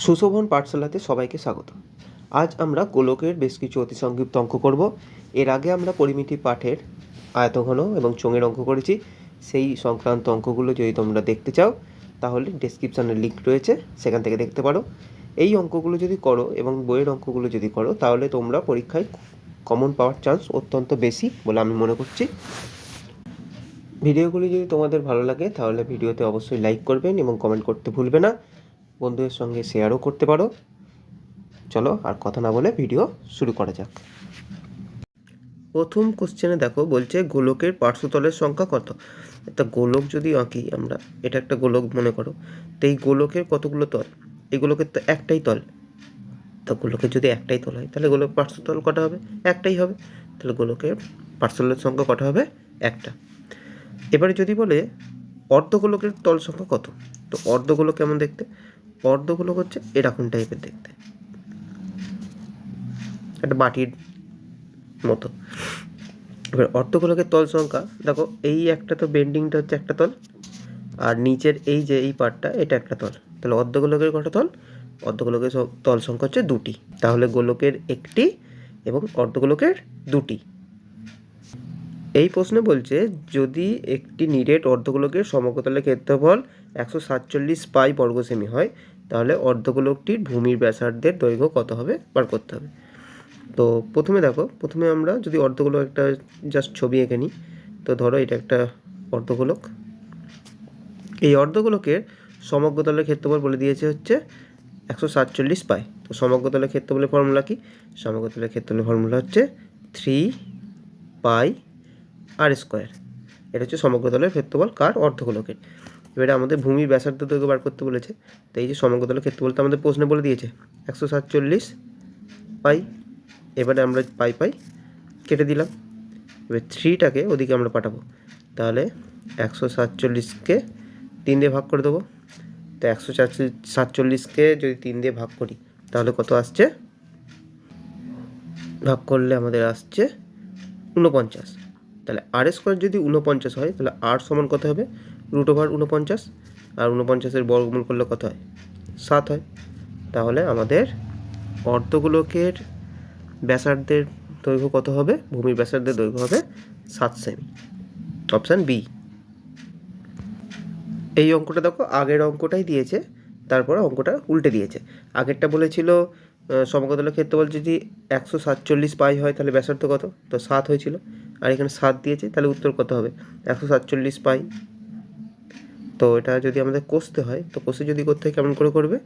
সুশোভন পাঠশালাতে সবাইকে স্বাগত। আজ আমরা গোলকের বেশ কিছু অতি সংক্ষিপ্ত অঙ্ক করব। এর আগে আমরা পরিমিতি পাঠের আয়তঘন এবং চোঙের অঙ্ক করেছি। সেই সংক্রান্ত অঙ্কগুলো যদি তোমরা দেখতে চাও তাহলে ডেসক্রিপশানে লিঙ্ক রয়েছে, সেখান থেকে দেখতে পারো। এই অঙ্কগুলো যদি করো এবং বইয়ের অঙ্কগুলো যদি করো তাহলে তোমরা পরীক্ষায় কমন পাওয়ার চান্স অত্যন্ত বেশি বলে আমি মনে করছি। ভিডিওগুলি যদি তোমাদের ভালো লাগে তাহলে ভিডিওতে অবশ্যই লাইক করবেন এবং কমেন্ট করতে ভুলবে না। বন্ধুদের সঙ্গে শেয়ারও করতে পারো। চলো আর কথা না বলে ভিডিও শুরু করা যাক। প্রথম কোশ্চেনে দেখো, বলছে গোলকের পার্শ্বতলের সংখ্যা কত। একটা গোলক যদি আঁকি আমরা, এটা একটা গোলক মনে করো, তো এই গোলকের কতগুলো তল? এই গোলকের তো একটাই তল, তো গোলকের যদি একটাই তল হয় তাহলে গোলকের পার্শ্বতল কটা হবে? একটাই হবে। তাহলে গোলকের পার্শ্বতলের সংখ্যা কটা হবে? একটা। এবারে যদি বলে অর্ধগোলকের তল সংখ্যা কত, তো অর্ধগোলক কেমন দেখতে? অর্ধগোলক হচ্ছে এরকম টাইপের দেখতে, একটা বাটির মতো। এবার অর্ধগোলকের তল সংখ্যা দেখো, এই একটা তো বেন্ডিংটা হচ্ছে একটা তল, আর নিচের এই যে এই পার্টটা এটা একটা তল। তাহলে অর্ধগোলকের কটা তল? অর্ধগোলকের তল সংখ্যা হচ্ছে দুটি। তাহলে গোলকের একটি এবং অর্ধগোলকের দুটি। এই প্রশ্নে বলছে যদি একটি নিরেট অর্ধগোলকের সমগ্রতলের ক্ষেত্রফল 147 পাই বর্গ সেমি হয় তাহলে অর্ধগোলকটির ভূমির ব্যাসার্ধের দৈর্ঘ্য কত হবে বার করতে হবে। তো প্রথমে দেখো, প্রথমে আমরা যদি অর্ধগোলক একটা জাস্ট ছবি এঁকে নিই। তো ধরো এটা একটা অর্ধগোলক। এই অর্ধগোলকের সমগ্রতলের ক্ষেত্রফল বলে দিয়েছে হচ্ছে 147 পাই। তো সমগ্রতলের ক্ষেত্রফলের ফর্মুলা কি? সমগ্রতলের ক্ষেত্রফলের ফর্মুলা হচ্ছে 3 পাই আর স্কোয়ার। এটা হচ্ছে সমগ্রতলের ক্ষেত্রফল কার? অর্ধগোলকের। এবারে আমাদের ভূমির ব্যাসার্ধ দৈর্ঘ্য বার করতে বলেছে। তো এই যে সমগ্রতলের ক্ষেত্রফল তো আমাদের প্রশ্নে বলে দিয়েছে 147 পাই। এবারে আমরা পাই পাই কেটে দিলাম। এবার 3টাকে ওদিকে আমরা পাঠাবো, তাহলে 147কে 3 দিয়ে ভাগ করে দেবো। তো 147কে যদি 3 দিয়ে ভাগ করি তাহলে কত আসছে? ভাগ করলে আমাদের আসছে 49। তাহলে আর স্কোয়ার যদি 49 হয় তাহলে আর সমান কত হবে? √49। আর 49-এর বর্গমূল করলে কত হয়? 7 হয়। তাহলে আমাদের অর্ধগোলকের ব্যাসার্ধের দৈর্ঘ্য কত হবে? ভূমির ব্যাসার্ধের দৈর্ঘ্য হবে 7 সেমি। Option B. এই অঙ্কটা দেখো, আগের অঙ্কটাই দিয়েছে, তারপরে অঙ্কটা উল্টে দিয়েছে। আগেরটা বলেছিল সমগ্রতলের ক্ষেত্রফল যদি 147 পাই হয় তাহলে ব্যাসার্ধ কত? তো 7 হয়েছিল। আর এখানে 7 দিয়েছে, তাহলে উত্তর কত হবে? 147 পাই। তো এটা যদি আমাদের কষতে হয়, তো কষে যদি করতে হয় কেমন করে করবে?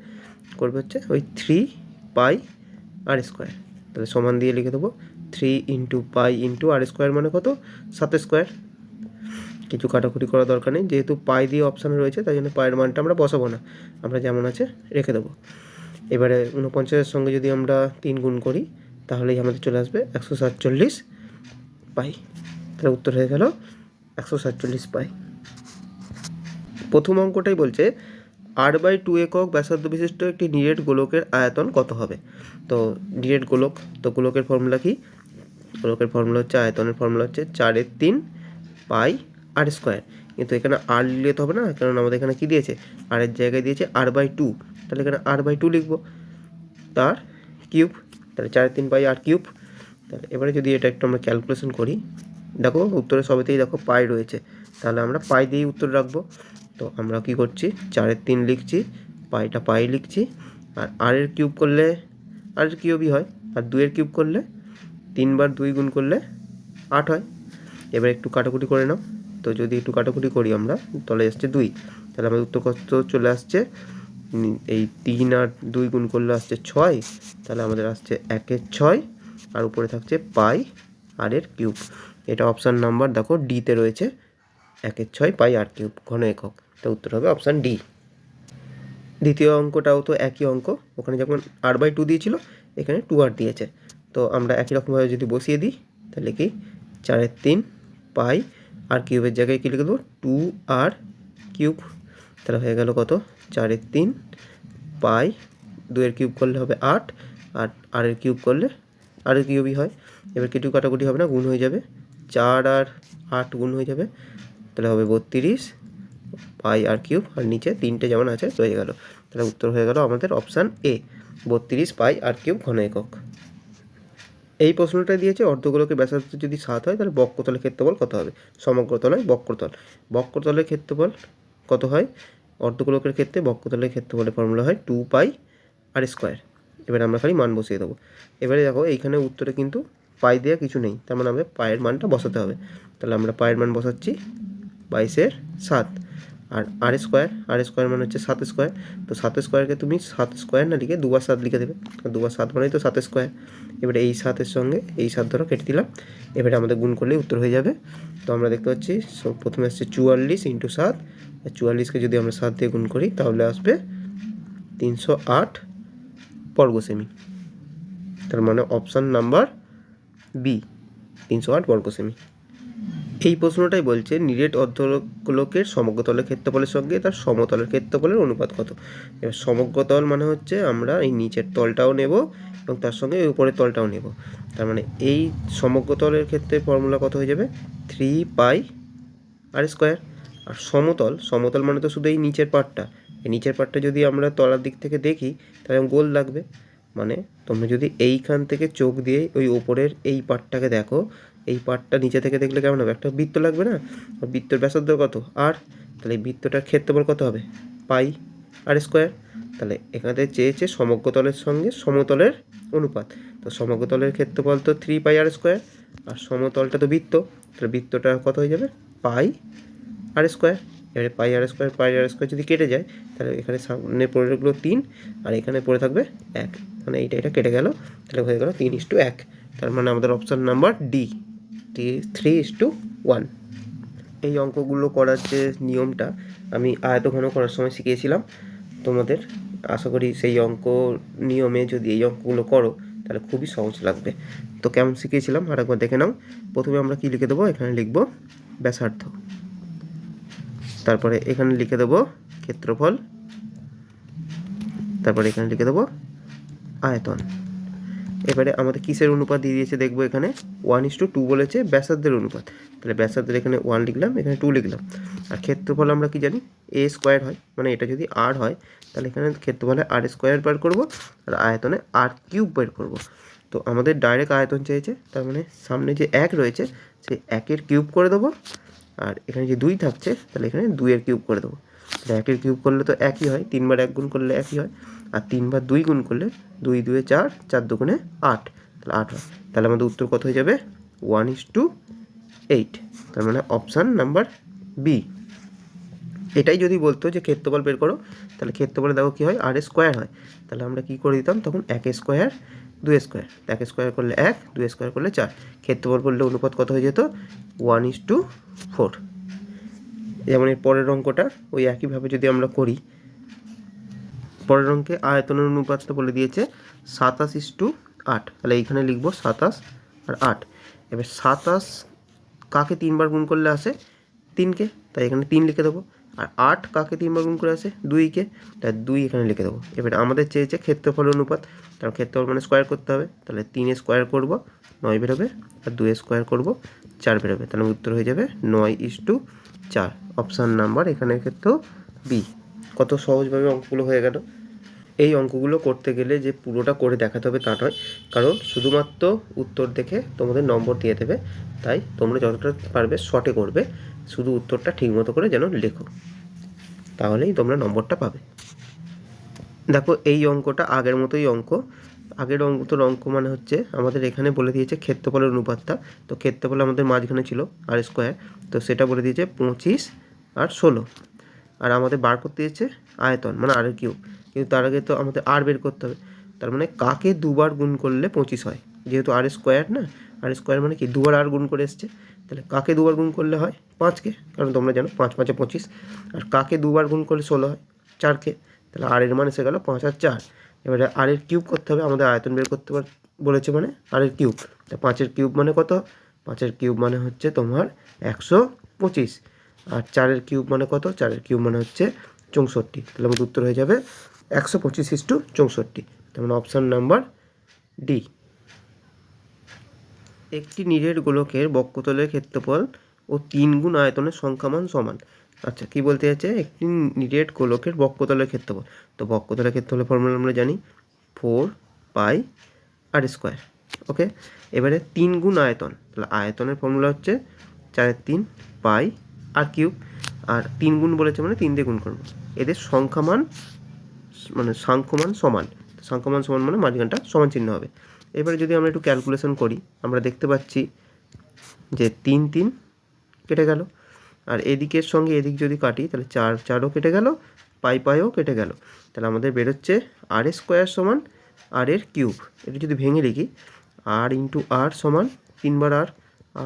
করবে হচ্ছে ওই 3 পাই আর স্কোয়ার। তাহলে সমান দিয়ে লিখে দেবো 3 ইন্টু পাই ইন্টু আর স্কোয়ার মানে কত? 7 স্কোয়ার। কিছু কাটাকুটি করার দরকার নেই, যেহেতু পাই দিয়ে অপশান রয়েছে তাই জন্য পায়ের মানটা আমরা বসাবো না, আমরা যেমন আছে রেখে দেবো। এবারে 49-এর সঙ্গে যদি আমরা 3 গুণ করি তাহলেই আমাদের চলে আসবে 147 পাই। তাহলে উত্তর হয়ে গেল 147 পাই। প্রথম অঙ্কটাই বলছে r/2 একক ব্যাসার্ধ বিশিষ্ট একটি নিরেট গোলকের আয়তন কত হবে। তো নিরেট গোলক, তো গোলকের ফর্মুলা কি? গোলকের ফর্মুলা হচ্ছে, আয়তনের ফর্মুলা হচ্ছে 4/3 পাই আর স্কোয়ার। কিন্তু এখানে আর লিখলে তো হবে না, কারণ আমাদের এখানে কি দিয়েছে? আর এর জায়গায় দিয়েছে r/2। তাহলে এখানে r/2 লিখবো, তার কিউব। তাহলে 4/3 পাই আর কিউব। তাহলে এবারে যদি এটা একটু আমরা ক্যালকুলেশন করি, দেখো উত্তরে সবেতেই দেখো পাই রয়েছে, তাহলে আমরা পাই দিয়েই উত্তর রাখবো। তো আমরা কি করছি? 4/3 লিখছি, পাইটা পাই লিখছি, আর আর-এর কিউব করলে আর-এর কিউবই হয়, আর 2-এর কিউব করলে 3 বার 2 গুণ করলে 8 হয়। এবার একটু কাটাকুটি করে নাও। তো যদি একটু কাটাকুটি করি আমরা, তাহলে আসছে 2। তাহলে আমাদের উত্তর কত চলে আসছে? এই 3 আর 2 গুণ করলে আসছে 6। তাহলে আমাদের আসছে 1-এর 6 আর উপরে থাকছে পাই আর-এর কিউব। এটা অপশান নাম্বার দেখো ডিতে রয়েছে, 1-এর 6 পাই আর কিউব ঘন একক। তো উত্তর হবে অপশান ডি। দ্বিতীয় অঙ্কটাও তো একই অঙ্ক, ওখানে যখন r/2 দিয়েছিল এখানে 2r দিয়েছে। তো আমরা একই রকমভাবে যদি বসিয়ে দিই তাহলে কি 4/3 পাই আর কিউবের জায়গায় কী লিখে দেবো? 2r cube. তাহলে হয়ে গেল কত? 4/3 পাই, 2-এর কিউব করলে হবে 8, আর আর-এর কিউব করলে আর-এর কিউবই হয়। এবার কিছু কাটাকুটি হবে না, গুণ হয়ে যাবে, 4 আর 8 গুণ হয়ে যাবে, তাহলে হবে 32 পাই আর কিউব, আর নিচে 3টে যেমন আছে রয়ে গেল। তাহলে উত্তর হয়ে গেল আমাদের option A 32 pi R cube ঘন একক। এই প্রশ্নটা দিয়েছে অর্ধগোলকের ব্যাসার্ধ যদি 7 হয় তাহলে বক্রতলের ক্ষেত্রফল কত হবে। সমগ্রতল নয়, বক্রতল। বক্রতলের ক্ষেত্রফল কত হয়? অর্ধগোলকের ক্ষেত্রে বক্রতলের ক্ষেত্রফলের ফর্মুলা হয় 2 পাই আর স্কোয়ার। এবারে আমরা খালি মান বসিয়ে দেবো। এবারে দেখো এইখানে উত্তরে কিন্তু পাই দেওয়া কিছু নেই, তার মানে আমাদের পায়ের মানটা বসাতে হবে। তাহলে আমরা পায়ের মান বসাচ্ছি 22/7 আর আর স্কোয়ার মানে হচ্ছে 7 স্কোয়ার। তো 7 স্কোয়ারকে তুমি 7 স্কোয়ার না লিখে 2 বার 7 লিখে দেবে। 2 বার 7 মানেই তো 7 স্কোয়ার। এবারে এই 7-এর সঙ্গে এই 7 ধরো কেটে দিলাম। এবারে আমাদের গুণ করলেই উত্তর হয়ে যাবে। তো আমরা দেখতে পাচ্ছি প্রথমে আসছে 44 × 7, আর 44কে যদি আমরা 7 দিয়ে গুণ করি তাহলে আসবে 308 বর্গ সেমি। তার মানে অপশান নাম্বার বি 308 বর্গ সেমি। এই প্রশ্নটাই বলছে নিরেট অর্ধগোলকের সমগ্রতলের ক্ষেত্রফলের সঙ্গে তার সমতলের ক্ষেত্রফলের অনুপাত কত। এবার সমগ্রতল মানে হচ্ছে আমরা এই নিচের তলটাও নেব এবং তার সঙ্গে এই উপরের তলটাও নেব। তার মানে এই সমগ্রতলের ক্ষেত্রে ফর্মুলা কত হয়ে যাবে 3 পাই আর স্কোয়ার। আর সমতল মানে তো শুধু এই নিচের পার্টটা। এই নিচের পার্টটা যদি আমরা তলার দিক থেকে দেখি তাহলে গোল লাগবে। মানে তোমরা যদি এইখান থেকে চোখ দিয়ে ওই ওপরের এই পার্টটাকে দেখো, এই পার্টটা নিচে থেকে দেখলে কেমন হবে, একটা বৃত্ত লাগবে না? আর বৃত্তের ব্যাসার্ধ কত আর, তাহলে এই বৃত্তটার ক্ষেত্রফল কত হবে পাই আর স্কোয়ার। তাহলে এখানে চেয়েছে সমগ্রতলের সঙ্গে সমতলের অনুপাত। তো সমগ্রতলের ক্ষেত্রফল তো 3 পাই আর স্কোয়ার, আর সমতলটা তো বৃত্ত, তাহলে বৃত্তটা কত হয়ে যাবে পাই আর স্কোয়ার। এবারে পাই আর স্কোয়ার যদি কেটে যায় তাহলে এখানে সামনে পড়েগুলো 3 আর এখানে পড়ে থাকবে 1, মানে এটা কেটে গেল, তাহলে হয়ে গেল 3:1। তার মানে আমাদের অপশান নাম্বার ডি 3:1। এই অঙ্কগুলো করার যে নিয়মটা আমি আয়তঘন করার সময় শিখিয়েছিলাম তোমাদের। আশা করি সেই অঙ্ক নিয়মে যদি এই অঙ্কগুলো করো তাহলে খুবই সহজ লাগবে। তো কেমন শিখিয়েছিলাম আর একবার দেখে নাও। প্রথমে আমরা কি লিখে দেবো, এখানে লিখব ব্যাসার্ধ, তারপরে এখানে লিখে দেবো ক্ষেত্রফল, তারপরে এখানে লিখে দেবো আয়তন। এবারে আমাদের কিসের অনুপাত দিয়ে দিয়েছে দেখবো, এখানে 1:2 বলেছে ব্যাসার্ধের অনুপাত। তাহলে ব্যাসার্ধের এখানে 1 লিখলাম, এখানে 2 লিখলাম। আর ক্ষেত্রফল আমরা কি জানি a স্কোয়ার হয়, মানে এটা যদি r হয় তাহলে এখানে ক্ষেত্রফলে r স্কোয়ার বের করবো আর আয়তনে r কিউব বের করবো। তো আমাদের ডাইরেক্ট আয়তন চেয়েছে, তার মানে সামনে যে 1 রয়েছে সেই 1-এর কিউব করে দেবো, আর এখানে যে 2 থাকছে তাহলে এখানে 2-এর কিউব করে দেবো। তাহলে 1-এর কিউব করলে তো একই হয়, 3 বার 1 গুণ করলে একই হয়, আর 3 বার 2 গুণ করলে 2 2 4, 4 2 8, তাহলে 8 হয়। তাহলে আমাদের উত্তর কত হয়ে যাবে 1:8। তার মানে অপশান নাম্বার বি। এটাই যদি বলতো যে ক্ষেত্রফল বের করো, তাহলে ক্ষেত্রফলে দেখো কী হয় আর স্কোয়ার হয়, তাহলে আমরা কী করে দিতাম তখন 1 স্কোয়ার 2 স্কোয়ার, 1 স্কোয়ার করলে 1, 2 স্কোয়ার করলে 4, ক্ষেত্রফল করলে অনুপাত কত হয়ে যেত 1:4। যেমন এর পরের অঙ্কটা ওই একইভাবে যদি আমরা করি, পরের অঙ্কে আয়তনের অনুপাতটা বলে দিয়েছে 27:8, তাহলে এইখানে লিখবো 27 আর 8। এবার 27 কাকে 3 বার গুণ করলে আসে 3-কে, তাই এখানে 3 লিখে দেবো। আর 8 কাকে 3 বার গুণ করে আসে 2-কে, তাই 2 এখানে লিখে দেবো। এবার আমাদের চেয়েছে ক্ষেত্রফল অনুপাত, কারণ ক্ষেত্রফল মানে স্কোয়ার করতে হবে, তাহলে 3 স্কোয়ার করবো 9 বেরোবে, আর 2 স্কোয়ার করবো 4 বেরোবে। তাহলে উত্তর হয়ে যাবে 9:4। অপশান নাম্বার এখানে ক্ষেত্রেও বি। কত সহজভাবে অঙ্কগুলো হয়ে গেল। এই অঙ্কগুলো করতে গেলে যে পুরোটা করে দেখাতে হবে তা নয়, কারণ শুধুমাত্র উত্তর দেখে তোমাদের নম্বর দিয়ে দেবে, তাই তোমরা যতটা পারবে শর্টে করবে, শুধু উত্তরটা ঠিকমতো করে যেন লেখো, তাহলেই তোমরা নম্বরটা পাবে। দেখো এই অঙ্কটা আগের মতোই অঙ্ক। আগের অঙ্ক মানে হচ্ছে আমাদের এখানে বলে দিয়েছে ক্ষেত্রফলের অনুপাতটা, তো ক্ষেত্রফল আমাদের মাঝখানে ছিল আর স্কোয়ার, তো সেটা বলে দিয়েছে 25 আর 16। আর আমাদের বার করতে দিয়েছে আয়তন মানে আর কিউব, কিন্তু তার আগে তো আমাদের আর বের করতে হবে। তার মানে কাকে 2 বার গুণ করলে 25 হয়, যেহেতু আর স্কোয়ার না, আর স্কোয়ার মানে কি 2 বার আর গুণ করে এসছে, তাহলে কাকে 2 বার গুণ করলে হয় 5-কে, কারণ তোমরা জানো 5 5 25। আর কাকে 2 বার গুণ করলে 16 হয় 4-কে, তাহলে আর এর মান এসে গেল 5 আর 4। এবারে আর এর কিউব করতে হবে, আমাদের আয়তন বের করতে বলেছে মানে আর এর কিউব। তা 5-এর কিউব মানে কত, 5-এর কিউব মানে হচ্ছে তোমার 125, আর 4-এর কিউব মানে কত, 4-এর কিউব মানে হচ্ছে 64। তাহলে আমাদের উত্তর হয়ে যাবে 125:64। তার মানে অপশান নাম্বার ডি। একটি নিরেট গোলকের বক্ষতলের ক্ষেত্রফল ও 3 গুণ আয়তনের সংখ্যামান সমান। আচ্ছা, কি বলতে যাচ্ছে, একটি নিরেট গোলকের বক্ষতলের ক্ষেত্রফল। তো বক্ষতলের ক্ষেত্রফলের ফর্মুলা আমরা জানি 4πr²। ওকে, এবারে 3 গুণ আয়তন, তাহলে আয়তনের ফর্মুলা হচ্ছে 4/3 πr³ আর 3 গুণ বলেছে মানে 3 দিয়ে গুণ করবো। এদের সংখ্যামান মানে সাংখ্যমান সমান, সাংখ্যমান সমান মানে মাঝখানটা সমান চিহ্ন হবে। এবারে যদি আমরা একটু ক্যালকুলেশন করি, আমরা দেখতে পাচ্ছি যে 3 3 কেটে গেল, আর এদিকের সঙ্গে এদিক যদি কাটি তাহলে 4 4ও কেটে গেল, পাইও কেটে গেল। তাহলে আমাদের বেরোচ্ছে r² সমান r এর কিউব। এটা যদি ভেঙে লিখি, r ইন্টু আর সমান 3 বার r,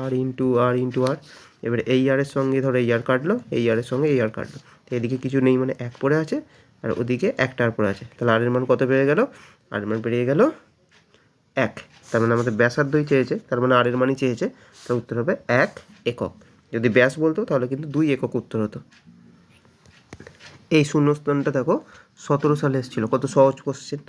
r ইন্টু আর ইন্টু আর। এবারে এই r এর সঙ্গে ধরো এই r কাটলো, এই r এর সঙ্গে এই r কাটলো, তো এদিকে কিছু নেই মানে 1 পড়ে আছে, আর ওদিকে 1টা আর পড়ে আছে। তাহলে r এর মান কত বেড়ে গেল, r এর মান বেরিয়ে গেল 1। তার মানে আমাদের ব্যাসার্ধই চেয়েছে, তার মানে r এর মানই চেয়েছে, তার উত্তর হবে 1 একক। যদি ব্যাস বলতো তাহলে কিন্তু 2 একক উত্তর হতো। এই শূন্যস্থানটা দেখো 17 সালে এসেছিল, কত সহজ কোশ্চেন।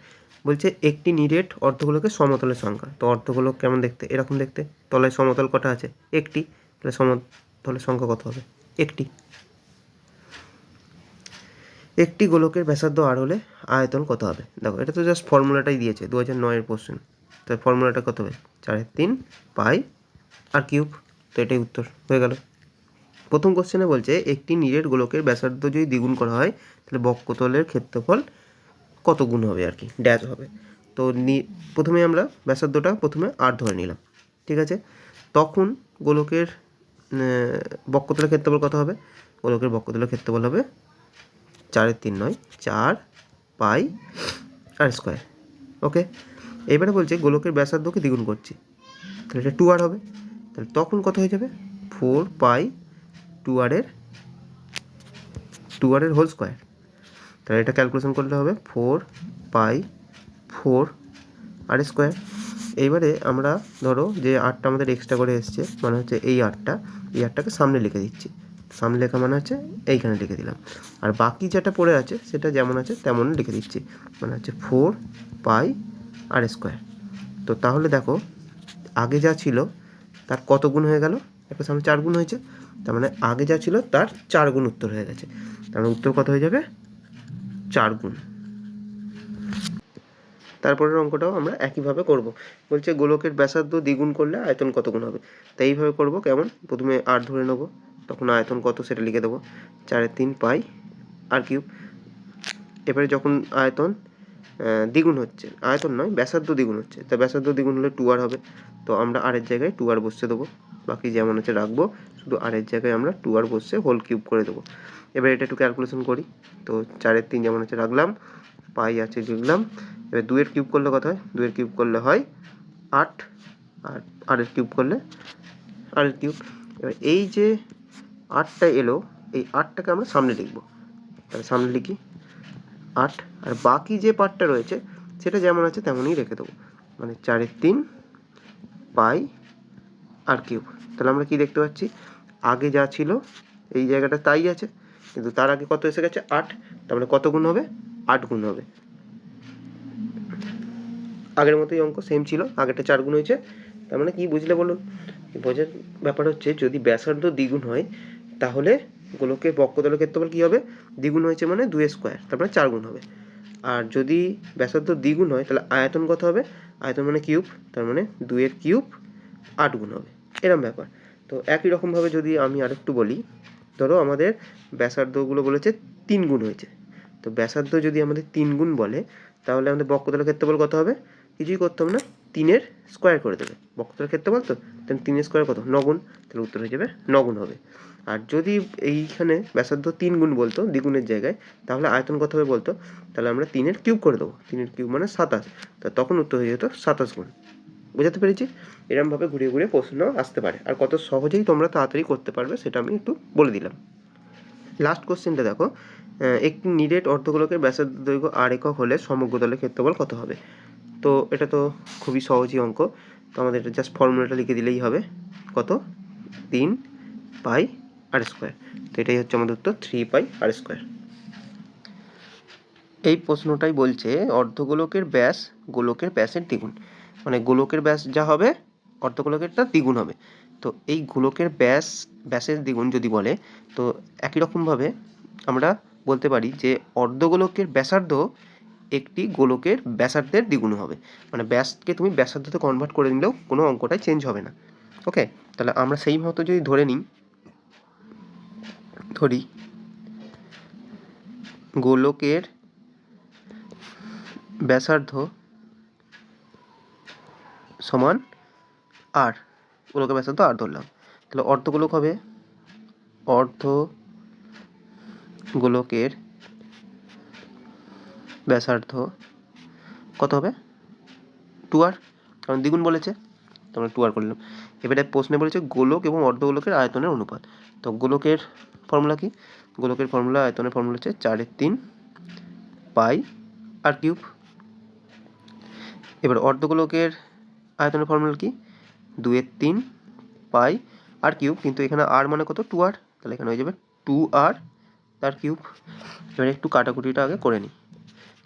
বলছে একটি নিরেট অর্ধগোলকের সমতলের সংখ্যা। তো অর্ধগোলক কেমন দেখতে, এরকম দেখতে, তলায় সমতল কটা আছে, একটি, তাহলে সমতলের সংখ্যা কত হবে, একটি। একটি গোলকের ব্যাসার্ধ আর হলে আয়তন কত হবে। দেখো এটা তো জাস্ট ফর্মুলাটাই দিয়েছে, 2009-এর কোশ্চেন। তো ফর্মুলাটা কত হবে, 4/3 πr³। তো এটাই উত্তর হয়ে গেল। প্রথম কোশ্চেনে বলছে একটি নিরেট গোলকের ব্যাসার্ধ যদি দ্বিগুণ করা হয় তাহলে বক্ষতলের ক্ষেত্রফল কত গুণ হবে আর কি, ড্যাশ হবে। তো প্রথমে আমরা ব্যাসার্ধটা প্রথমে আর ধরে নিলাম, ঠিক আছে। তখন গোলকের বক্ষতলের ক্ষেত্রফল কত হবে, গোলকের বক্ষতলের ক্ষেত্রফল হবে 4/3 নয় 4 πr²। ওকে, এবারে বলছে গোলকের ব্যাসার্ধকে দ্বিগুণ করছি, তাহলে এটা 2r হবে। তাহলে তখন কত হয়ে যাবে, 4π 2r এর হোল স্কোয়ার। তাহলে এটা ক্যালকুলেশন করলে হবে 4π4r²। এইবারে আমরা ধরো যে আরটা আমাদের এক্সট্রা করে এসছে, মানে হচ্ছে এই আরটাকে সামনে লিখে দিচ্ছি। সামনে লেখা মানে হচ্ছে এইখানে লিখে দিলাম, আর বাকি যেটা পড়ে আছে সেটা যেমন আছে তেমন লিখে দিচ্ছি, মানে হচ্ছে 4πr²। তো তাহলে দেখো আগে যা ছিল তার কত গুণ হয়ে গেল, একটা সামনে 4 গুণ হয়েছে, তার মানে আগে যা ছিল তার 4 গুণ উত্তর হয়ে গেছে। তার মানে উত্তর কত হয়ে যাবে, 4 গুণ। তারপরের অঙ্কটাও আমরা একইভাবে করব। বলছে গোলকের ব্যাসার্ধ দ্বিগুণ করলে আয়তন কত গুণ হবে। তাই এইভাবে করব, কেমন, প্রথমে আর ধরে নেবো, তখন আয়তন কত সেটা লিখে দেবো, 4/3 πr³। এবারে যখন আয়তন দ্বিগুণ হচ্ছে, আয়তন নয় ব্যাসার্ধ দ্বিগুণ হচ্ছে, তা ব্যাসার্ধ দ্বিগুণ হলে 2r হবে। তো আমরা r এর জায়গায় 2r বসিয়ে দেবো, বাকি যেমন আছে রাখবো, শুধু r এর জায়গায় আমরা 2r বসিয়ে হোল কিউব করে দেবো। এবার এটা একটু ক্যালকুলেশন করি। তো 4/3 যেমন আছে রাখলাম, পাই আছে লিখলাম। এবার 2 এর কিউব করলে কত হয়, 2 এর কিউব করলে হয় 8, আর r এর কিউব করলে r এর কিউব। এবার এই যে 8টা এলো, এই 8টাকে আমরা সামনে লিখবো, তাহলে সামনে লিখি 8, আর বাকি যে পার্টটা রয়েছে সেটা যেমন আছে তেমনই রেখে দেবো, মানে 4/3 πr³। তাহলে আমরা কি দেখতে পাচ্ছি, আগে যা ছিল এই জায়গাটা তাই আছে, কিন্তু তার আগে কত এসে গেছে, 8। তার মানে কত গুণ হবে, 8 গুণ হবে। আগের মতোই অঙ্ক সেম ছিল, আগেরটা 4 গুণ হয়েছে। তার মানে কি বুঝলে বলুন, বোঝার ব্যাপার হচ্ছে যদি ব্যাসার্ধ দ্বিগুণ হয় তাহলে গোলকের বক্ষতলের ক্ষেত্রফল কী হবে, দ্বিগুণ হয়েছে মানে 2 স্কোয়ার, তার মানে 4 গুণ হবে। আর যদি ব্যাসার্ধ দ্বিগুণ হয় তাহলে আয়তন কত হবে, আয়তন মানে কিউব, তার মানে 2 এর কিউব 8 গুণ হবে, এরম ব্যাপার। তো একই রকমভাবে যদি আমি আরেকটু বলি, ধরো আমাদের ব্যাসার্ধগুলো বলেছে 3 গুণ হয়েছে। তো ব্যাসার্ধ যদি আমাদের 3 গুণ বলে তাহলে আমাদের বক্ষতলের ক্ষেত্রফল কত হবে, কিছুই করতে হবে না, 3-এর স্কোয়ার করে দেবে। বক্ষতলের ক্ষেত্রফল তো, তাহলে 3-এর স্কোয়ার কত, 9 গুণ, তাহলে উত্তর হয়ে যাবে 9 গুণ হবে। আর যদি এইখানে ব্যাসার্ধ 3 গুণ বলতো দ্বিগুণের জায়গায়, তাহলে আয়তন কত হবে বলতো, তাহলে আমরা 3-এর কিউব করে দেবো, 3-এর কিউব মানে 27, তা তখন উত্তর হয়ে যেত 27 গুণ। বোঝাতে পেরেছি, এরমভাবে ঘুরিয়ে ঘুরিয়ে প্রশ্ন আসতে পারে, আর কত সহজেই তোমরা তাড়াতাড়ি করতে পারবে সেটা আমি একটু বলে দিলাম। লাস্ট কোশ্চেনটা দেখো, একটি নিরেট অর্ধগোলকের ব্যাসার্ধ দৈর্ঘ্য r একক হলে সমগ্র তলের ক্ষেত্রফল কত হবে। তো এটা তো খুবই সহজই অঙ্ক, তো আমাদের এটা জাস্ট ফর্মুলাটা লিখে দিলেই হবে, কত, 3 πr²। তো এটাই হচ্ছে আমাদের উত্তর, 3 πr²। এই প্রশ্নটাই বলছে অর্ধগোলকের ব্যাস গোলকের ব্যাসের দ্বিগুণ, মানে গোলকের ব্যাস যা হবে অর্ধগোলকেরটা দ্বিগুণ হবে। তো এই গোলকের ব্যাসের দ্বিগুণ যদি বলে, তো একই রকমভাবে আমরা বলতে পারি যে অর্ধগোলকের ব্যাসার্ধ একটি গোলকের ব্যাসার্ধের দ্বিগুণ হবে। মানে ব্যাসকে তুমি ব্যাসার্ধতে কনভার্ট করে নিলেও কোনো অঙ্কটাই চেঞ্জ হবে না। ওকে, তাহলে আমরা সেই মতো যদি ধরি গোলকের ব্যাসার্ধ সমান আর, গোলকের ব্যাসার্ধ আর ধরলাম, তাহলে অর্ধগোলক হবে অর্ধগোলকের ব্যাসার্ধ কত হবে 2r, কারণ দ্বিগুণ বলেছে, তো আমরা 2r করলাম। এবারে প্রশ্নে বলেছে গোলক এবং অর্ধগোলকের আয়তনের অনুপাত। তো গোলকের ফর্মুলা কি? গোলকের ফর্মুলা, আয়তনের ফর্মুলা হচ্ছে 4/3 পাই আর কিউব। এবার অর্ধগোলকের আয়তনের ফর্মুলা কি? 2/3 পাই আর কিউব, কিন্তু এখানে আর মানে কত 2r, তাহলে এখানে হয়ে যাবে 2r তার কিউব। এবারে একটু কাটাকুটিটা আগে করে নিই।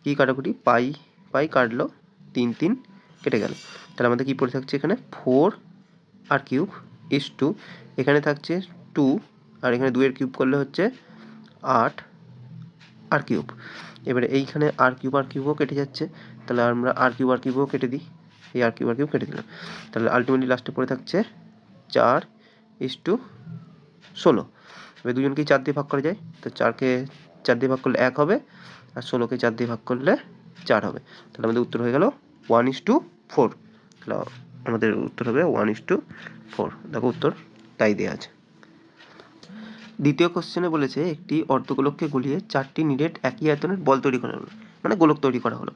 কি কাটাকুটি? পাই পাই কাটলো, 3 কেটে গেল, তাহলে আমাদের কি পড়ে থাকছে এখানে 4 আর কিউব ইস টু, এখানে থাকছে 2 আর এখানে 2 এর কিউব করলে হচ্ছে 8 আর কিউব। এবারে এইখানে আর কিউবও কেটে যাচ্ছে, তাহলে আমরা আর কিউবও কেটে দিই, এই আর কিউব কেটে দিলাম, তাহলে আলটিমেটলি লাস্টে পড়ে থাকছে 4:16। এবার দুজনকেই 4 দিয়ে ভাগ করা যায়, তো 4কে 4 দিয়ে ভাগ করলে 1 হবে, আর 16কে 4 দিয়ে ভাগ করলে 4 হবে, তাহলে আমাদের উত্তর হয়ে গেল 1:4। তাহলে আমাদের উত্তর হবে 1:4। দেখো উত্তর তাই দেওয়া আছে। দ্বিতীয় কোশ্চেনে বলেছে একটি অর্ধগোলককে গলিয়ে 4টি নিরেট একই আয়তনের বল তৈরি করা হলো, মানে গোলক তৈরি করা হলো।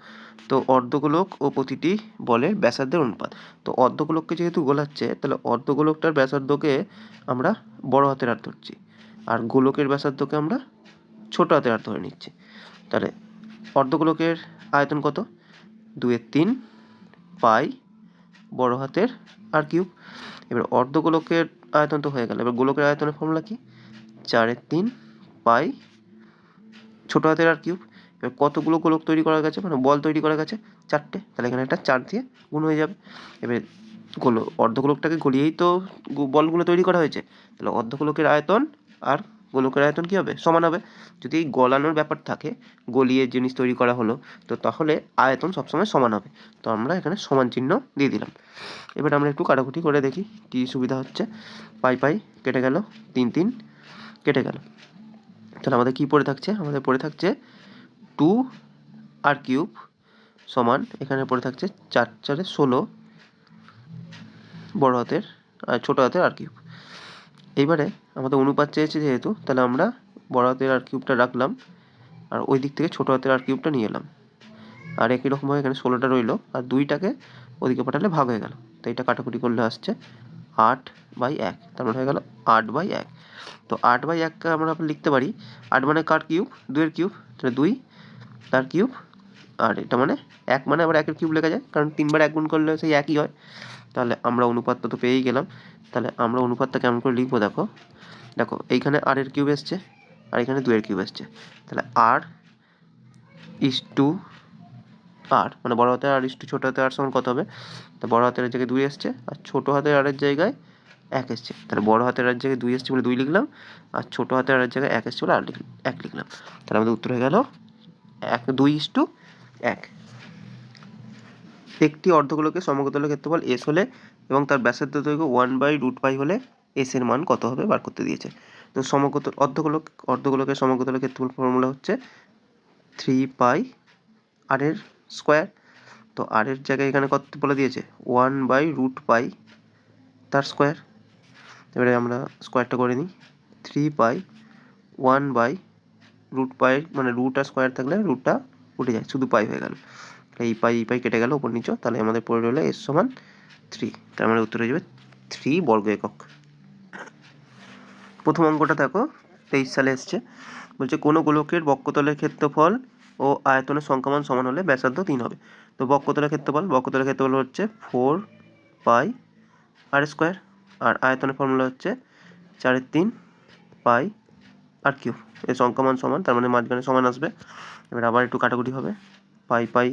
তো অর্ধগোলক ও প্রতিটি বলের ব্যাসার্ধের অনুপাত। তো অর্ধগোলককে যেহেতু গোলাচ্ছে, তাহলে অর্ধগোলকটার ব্যাসার্ধকে আমরা বড় হাতের আর ধরছি, আর গোলকের ব্যাসার্ধকে আমরা ছোট হাতের আর ধরে নিচ্ছি। তাহলে অর্ধগোলকের আয়তন কত? 2/3 পাই বড় হাতের আর কিউব। এবার অর্ধগোলকের আয়তন তো হয়ে গেল, এবার গোলকের আয়তনের ফর্মুলা কি? 4/3 পাই ছোট হাতের আর কিউব। এবার কতগুলো গোলক তৈরি করা গেছে, মানে বল তৈরি করা গেছে 4টে, তাহলে এখানে একটা 4 দিয়ে গুণ হয়ে যাবে। এবার অর্ধগোলকটাকে গলিয়েই তো বলগুলো তৈরি করা হয়েছে, তাহলে অর্ধগোলকের আয়তন আর গোলকের আয়তন কি হবে? সমান হবে। যদি এই গলানোর ব্যাপার থাকে, গলিয়ে জিনিস তৈরি করা হলো, তো তাহলে আয়তন সবসময় সমান হবে, তো আমরা এখানে সমান চিহ্ন দিয়ে দিলাম। এবার আমরা একটু কাটাকুটি করে দেখি কি সুবিধা হচ্ছে। পাই কেটে গেল, 3 কেটে গেল, তাহলে আমাদের কি পড়ে থাকছে? আমাদের পড়ে থাকছে 2 আর কিউব সমান, এখানে পড়ে থাকছে 4×4=16 বড় হাতের আর ছোট হাতের আর কিউব। এইবারে আমাদের অনুপাত চেয়েছে যেহেতু, তাহলে আমরা বড় হাতের আর কিউবটা রাখলাম, আর ওই দিক থেকে ছোট হাতের আর কিউবটা নিয়ে এলাম, আর একই রকমভাবে এখানে 16টা রইলো, আর 2টাকে ওদিকে পাঠালে ভাগ হয়ে গেল, তো এটা কাটাকুটি করলে আসছে 8/1, তার মানে হয়ে গেল 8/1। তো 8/1কে আমরা লিখতে পারি, 8 মানে কার কিউব? 2 এর কিউব, তাহলে 2 তার কিউব, আর এটা মানে 1 মানে আবার 1 এর কিউব লেখা যায়, কারণ 3 বার 1 গুণ করলে সেই একই হয়। তাহলে আমরা অনুপাতটা তো পেয়েই গেলাম। তাহলে আমরা অনুপাতটা কেমন করে লিখবো? দেখো এইখানে আর এর কিউব এসছে, আর এখানে 2 এর কিউব এসছে, তাহলে r মানে বড় হাতের আর ছোট হাতের আর সমান কত হবে? তো বড় হাতের জায়গায় 2 এসছে, আর ছোট হাতের আরের জায়গায় 1 এসছে, তাহলে বড় হাতের আর জায়গায় 2 এসছে বলে 2 লিখলাম, আর ছোট হাতের আরের জায়গায় 1 এসছে বলে 1 লিখলাম। তাহলে আমাদের উত্তর হয়ে গেল 2:1। একটি অর্ধগোলকের সমকোণের ক্ষেত্রফল s হলে এবং তার ব্যাসার্ধ দৈর্ঘ্য 1/√π হলে s এর মান কত হবে বার করতে দিয়েছে। তো অর্ধগোলকের সমকোণের ক্ষেত্রফল ফর্মুলা হচ্ছে 3π r এর স্কোয়ার। তো আর এর জায়গায় এখানে কত বলে দিয়েছে? 1/√π তার স্কোয়ার। এবারে আমরা স্কোয়ারটা করে নিই, 3π 1/√π, মানে রুট আর স্কোয়ার থাকলে রুটটা উঠে যায়, শুধু পাই হয়ে গেল, এই পাই কেটে গেল উপর নিচে, তাহলে আমাদের পড়ে রইল s সমান 3, তার মানে উত্তর হয়ে যাবে 3 বর্গ একক। প্রথম অঙ্কটা দেখো 23 সালে এসছে, বলছে কোনো গোলকের বক্ষতলের ক্ষেত্রফল ও আয়তনের সংখ্যামান সমান হলে ব্যাসার্ধ 3 হবে। তো বক্ষতলের ক্ষেত্রফল হচ্ছে 4π r স্কোয়ার, আর আয়তনের ফর্মুলা হচ্ছে 4/3 পাই আর কিউব। এর সংখ্যামান সমান, তার মানে মাঝখানে সমান আসবে। এবার আবার একটু কাটাকুটি হবে, পাই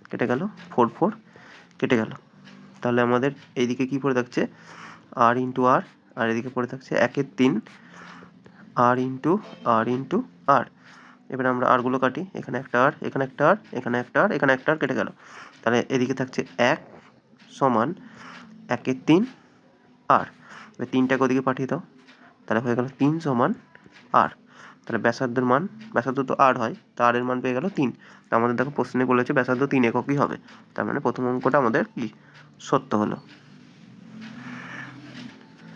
কেটে গেল, 4 কেটে গেল, তাহলে আমাদের এইদিকে কি পড়ে থাকছে? r × r আর এদিকে পড়ে থাকছে 1/3 আর ইন্টু আর। এবার আমরা আরগুলো কাটি, এখানে একটা আর, এখানে একটা আর, এখানে একটা আর, এখানে একটা আর কেটে গেল। তাহলে এদিকে থাকছে 1 সমান 1/3 আর। এবার 3টাকে ওদিকে পাঠিয়ে দাও, তাহলে হয়ে গেল 3 সমান আর। তাহলে ব্যাসার্ধ তো আর হয়, তা আর এর মান পেয়ে গেল 3। আমাদের দেখো প্রশ্নে বলেছে ব্যাসার্ধ 3 এককই হবে, তার মানে প্রথম অঙ্কটা আমাদের কি সত্য হলো।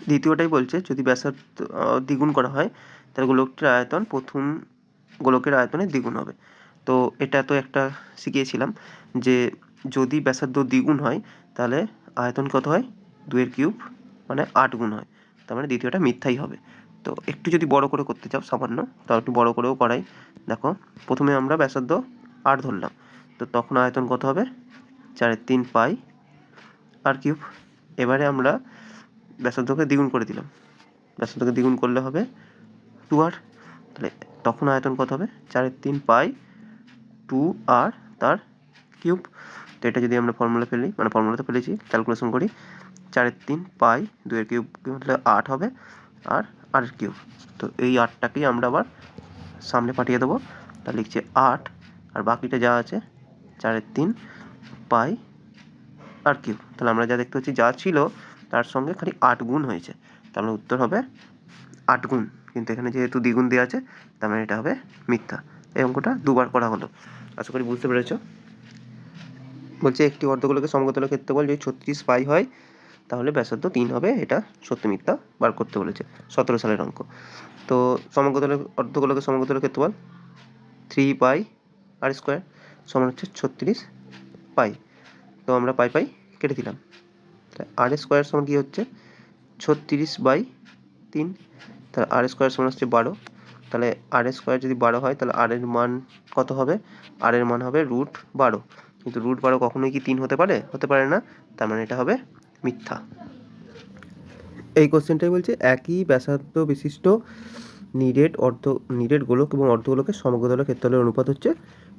দ্বিতীয়টাই বলছে যদি ব্যাসার্ধ দ্বিগুণ করা হয় তাহলে গোলকটির আয়তন প্রথম গোলকের আয়তনের দ্বিগুণ হবে। তো এটা তো একটা শিখিয়েছিলাম যে যদি ব্যাসার্ধ দ্বিগুণ হয় তাহলে আয়তন কত হয়, 2 কিউব মানে 8 গুণ হয়, তার মানে দ্বিতীয়টা মিথ্যাই হবে। তো একটু যদি বড় করে করতে চাও সামান্য, তাও একটু বড় করেও করাই। দেখো প্রথমে আমরা ব্যাসার্ধ 8 ধরলাম, তো তখন আয়তন কত হবে, 4/3 পাই আর কিউব। এবারে আমরা ব্যাসার্ধকে দ্বিগুণ করে দিলাম, ব্যাসার্ধকে দ্বিগুণ করলে হবে 2r, তাহলে তখন আয়তন কত হবে, 4/3 পাই 2r তার কিউব। তো এটা যদি আমরা ফর্মুলা ফেলি, মানে ফর্মুলাতে ফেলেছি, ক্যালকুলেশন করি, 4/3 পাই 2 কিউব হলে 8 হবে আর আর কিউব। তো এই 8টাকেই আমরা আবার সামনে পাঠিয়ে দেবো, তা লিখছে 8 আর বাকিটা যা আছে 4/3 পাই আর কিউব। তাহলে আমরা যা দেখতে পাচ্ছি যা ছিল তার সঙ্গে খালি 8 গুণ হয়েছে, তাহলে উত্তর হবে 8 গুণ। কিন্তু এখানে যেহেতু দ্বিগুণ দেওয়া আছে তার মানে এটা হবে মিথ্যা। এই অঙ্কটা দুবার করা হলো, আশা করি বুঝতে পেরেছ। বলছে একটি অর্ধগোলকের সমগোলকের ক্ষেত্রফল যদি 36 পাই হয় তাহলে ব্যাসার্ধ 3 হবে, এটা সত্য মিথ্যা বার করতে বলেছে, 17 সালের অঙ্ক। তো অর্ধগোলকের সমগোলকের ক্ষেত্রফল 3 পাই আর স্কোয়ার সমান হচ্ছে 36 পাই। তো আমরা পাই কেটে দিলাম, আর স্কোয়ার সমান কি হচ্ছে 36/3, তাহলে আর স্কোয়ার সমান হচ্ছে 12। তাহলে আর স্কোয়ার যদি 12 হয় তাহলে আর এর মান কত হবে, আর এর মান হবে √12। কিন্তু √12 কখনোই কি 3 হতে পারে না, তার মানে এটা হবে মিথ্যা। এই কোশ্চেনটাই বলছে একই ব্যাসার্ধ বিশিষ্ট নিরেট গোলক এবং অর্ধগোলকের সমগোলকের ক্ষেত্রফলের অনুপাত হচ্ছে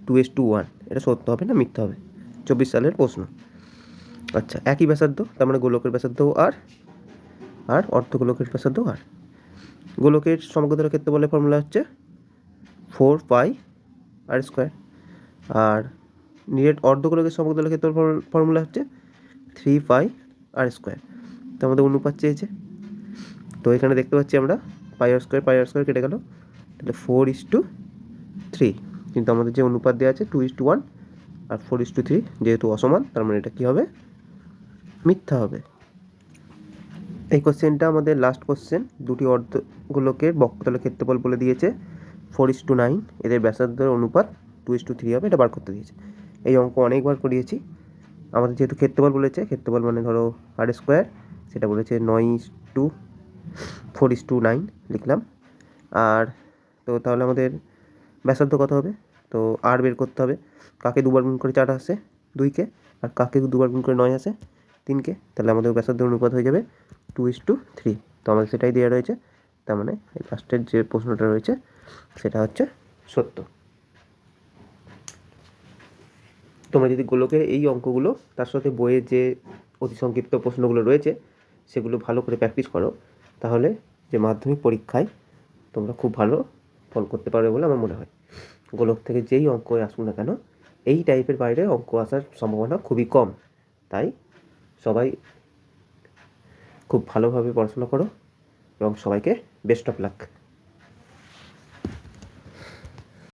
2:1। এটা সত্য হবে না মিথ্যা হবে, 24 সালের প্রশ্ন। আচ্ছা, একই ব্যাসার্ধ তার মানে গোলকের ব্যাসার্ধ আর অর্ধগোলকের ব্যাসার্ধ আর। গোলকের সমগোলকের ক্ষেত্রফলের ফর্মুলা হচ্ছে 4 পাই আর স্কোয়ার, আর নিরেট অর্ধগোলকের সমগোলকের ক্ষেত্রফল ফর্মুলা হচ্ছে 3 পাই আর স্কোয়ার। তো আমাদের অনুপাত চেয়েছে, তো এখানে দেখতে পাচ্ছি আমরা পাই আর স্কোয়ার কেটে গেল, তাহলে 4:3। কিন্তু আমাদের যে অনুপাত দেওয়া আছে 2:1 আর 4:3 যেহেতু অসমান, তার মানে এটা কী হবে, মিথ্যা হবে। এই কোশ্চেনটা আমাদের লাস্ট কোশ্চেন। দুটি অর্ধগোলকের বক্ষতলের ক্ষেত্রফল বলে দিয়েছে 4:9, এদের ব্যাসার্ধের অনুপাত 2:3 হবে, এটা বার করতে দিয়েছে। এই অঙ্ক অনেকবার করিয়েছি। আমাদের যেহেতু ক্ষেত্রফল বলেছে, ক্ষেত্রফল মানে ধরো আর স্কোয়ার, সেটা বলেছে 4:9 লিখলাম। আর তো তাহলে আমাদের ব্যাসার্ধ কত হবে, তো আর বের করতে হবে। কাকে দুবার গুণ করে 4 আসে, 2কে, আর কাকে দুবার গুণ করে 9 আসে, 3কে। তাহলে আমাদের ব্যাসার্ধের অনুপাত হয়ে যাবে 2:3। তো আমাদের সেটাই দেওয়া রয়েছে, তার মানে এই লাস্টের যে প্রশ্নটা রয়েছে সেটা হচ্ছে সত্য। তোমরা যদি গোলকের এই অঙ্কগুলো তার সাথে বইয়ের যে অতি সংক্ষিপ্ত প্রশ্নগুলো রয়েছে সেগুলো ভালো করে প্র্যাকটিস করো, তাহলে যে মাধ্যমিক পরীক্ষায় তোমরা খুব ভালো ফল করতে পারবে বলে আমার মনে হয়। গোলক থেকে যেই অঙ্ক আসুক না কেন, এই টাইপের বাইরে অঙ্ক আসার সম্ভাবনা খুবই কম। তাই সবাই খুব ভালোভাবে পড়াশোনা করো এবং সবাইকে বেস্ট অফ লাক।